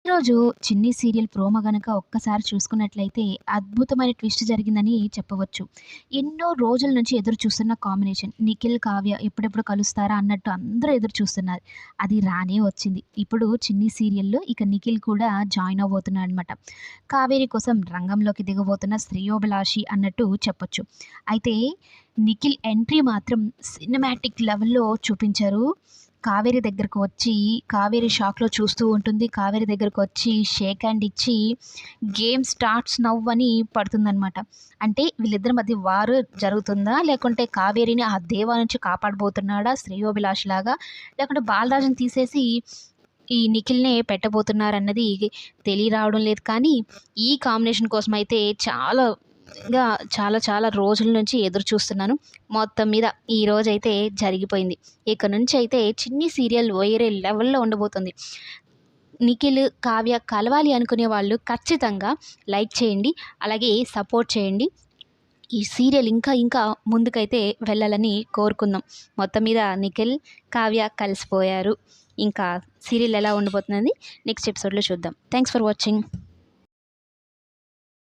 ఈరోజు 'చిన్ని' serial promo గనక ఒక్కసారి చూసుకున్నట్లయితే అద్భుతమైన ట్విస్ట్ జరిగిందని చెప్పవచ్చు. ఎన్నో రోజుల నుంచి ఎదురు చూస్తున్న కాంబినేషన్ 'నిఖిల్, కావ్య' ఎప్పుడెప్పుడు కలుస్తారా అన్నట్టు అందరూ ఎదురు చూస్తున్నారు. అది రానే వచ్చింది. ఇప్పుడు 'చిన్ని' సీరియల్‌లో ఇక నిఖిల్ కూడా జాయిన్ అవ్వబోతున్నాడనమాట. కావేరి కోసం రంగంలోకి దిగబోతున్న శ్రేయోభిలాషి అన్నట్టు చెప్పొచ్చు. అయితే నిఖిల్ ఎంట్రీ మాత్రం సినిమాటిక్ లెవెల్‌లో చూపించారు. కావేరి దగ్గరకు వచ్చి, కావేరి షాక్‌లో చూస్తూ ఉంటుంది. కావేరి దగ్గరకొచ్చి షేక్ హ్యాండ్ ఇచ్చి, గేమ్ స్టార్ట్స్ నౌ అని పడుతుందనమాట. అంటే వీళ్ళిద్దరి మధ్య వార్ జరుగుతుందా? లేకుంటే కావేరిని ఆ దేవా నుంచి కాపాడబోతున్నాడా శ్రేయోభిలాష్‌లాగా? లేకుంటే బాలరాజుని తీసేసి ఈ నిఖిల్‌నే పెట్టబోతున్నారన్నది తెలియరావడం లేదు. కానీ ఈ కాంబినేషన్ కోసమైతే చాలా చాలా రోజుల నుంచి ఎదురు చూస్తున్నాను. మొత్తం మీద ఈరోజైతే జరిగిపోయింది. ఇక నుంచైతే 'చిన్ని' సీరియల్ వేరే లెవెల్‌లో ఉండబోతుంది. నిఖిల్, కావ్య కలవాలి అనుకునే వాళ్ళు ఖచ్చితంగా లైక్ చేయండి. అలాగే సపోర్ట్ చేయండి. ఈ సీరియల్ ఇంకా ఇంకా ముందుకైతే వెళ్ళాలని కోరుకుందాం. మొత్తం మీద నిఖిల్, కావ్య కలిసిపోయారు. ఇంకా సీరియల్ ఎలా ఉండబోతుందని నెక్స్ట్ ఎపిసోడ్‌లో చూద్దాం. Thanks for watching.